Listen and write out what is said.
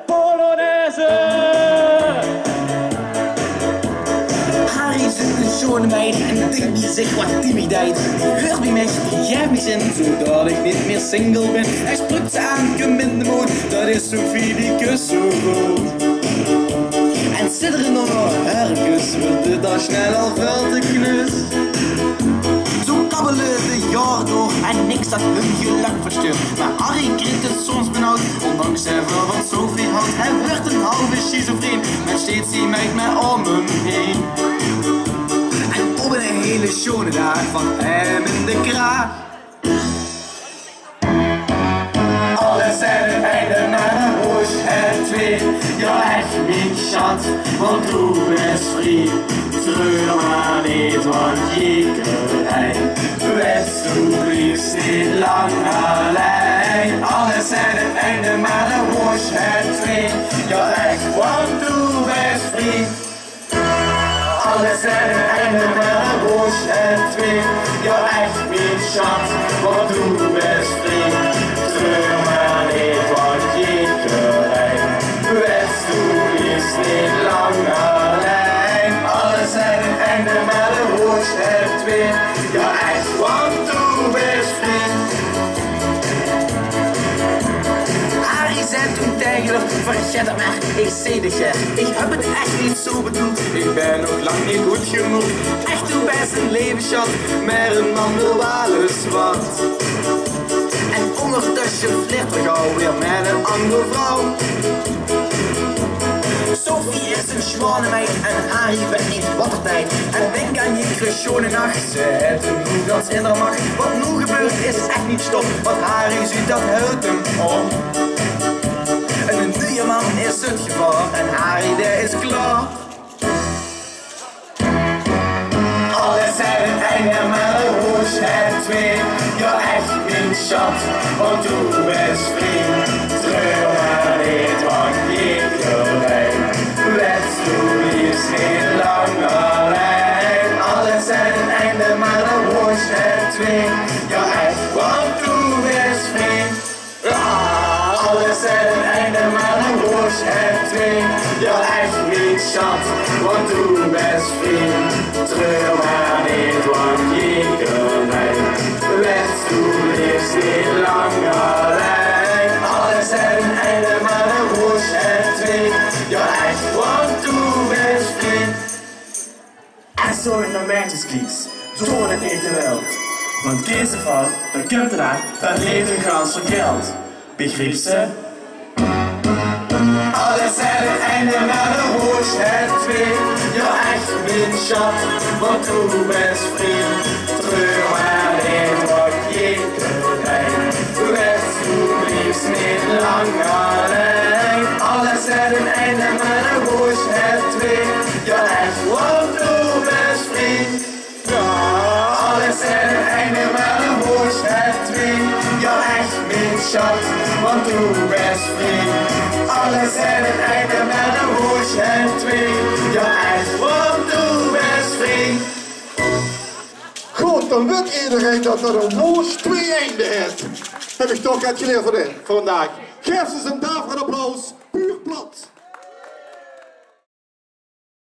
Polonaise! Harry is een schone meid en denkt die zich wat timidheid. Die hoort bij mij, die geeft mij zin, zodat ik niet meer single ben. Hij sprukt ze aan, geminde moed, dat is Sophie die kus zo goed. En sidderend onder haar kus wordt het al snel al veel te knus. Zo kabbelen de jaren door en niks dat hun geluk verstuurt. Maar Harry krijgt het soms benauwd, ondanks hij veel van Sophie houdt. Hij wordt een halve schizofreen, maar steeds die meid mij om hem heen. En op een hele schone dag van hem in de kraag. Alles zijn het einde naar een roos en twee. Ja, echt mijn schat, want du bist vrij. Treur maar niet, want je kunt hij. Wist du bliefst niet lang alleen. Alles zijn het einde maar een roos en twee. Ja, echt, want du bist vrij. Alles zijn het einde maar een roos en twee. Ja, echt mijn schat, want du bist vrij. Treur maar niet, want je kunt hij. Wist du bliefst niet lang alleen. Alles zijn het einde maar een roos en twee. Ja, echt, want du bist vrij. Harry zei toen tegen haar, vergeet het maar, ik zei de gek. Ik heb het echt niet zo bedoeld, ik ben nog lang niet goed genoeg. Echt toen bij zijn leven schat, maar een man wil alles wat. En ondertussen flirt er gauw weer met een andere vrouw. Sophie is een schwane meid en Harry weet niet wat er tijd. En denk aan je schone nacht, ze heeft een goedans in haar macht. Wat nu gebeurt is echt niet stop, want Harry ziet dat houdt hem om. En een nieuwe man is het gevaar en Harry die is klaar. Alles zijn het einde maar een roos en twee. Ja, echt mijn schat, want du bist vrij. Treur maar niet, want je kunt hij. Wist du bliefst niet lang alleen. Alles zijn het einde maar een roos en twee. Ja, echt, want du bist vrij. Alles zijn het einde maar een roos en twee. Ja, echt mijn schat, want du bist vrij. Treur maar niet, want je kunt hij. Wist du bliefst niet lang alleen. Alles zijn het einde maar een roos en twee. Ja, echt, want du bist vrij. En zo in de meisjeskies, zo het niet de wereld. Want deze val, dan komt er daar, dat leven gans voor geld. Begreep ze? Alles zijn het einde maar een roos en twee. Ja, echt mijn schat, want du bist vrij. Treur maar niet, want je kunt hij. Wist du bliefst niet lang alleen. Alles zijn het einde maar een roos en twee. Ja, echt, want du bist vrij. Ja, alles zijn het einde maar een roos en twee. Ja, echt mijn schat, want du bist vrij. Alles zijn het einde maar een roos en twee. Ja, echt, want du bist vrij. Goed, dan weet iedereen dat er een roos twee einden heeft. Heb ik toch het geleerd voor vandaag. Geef ze een tafel.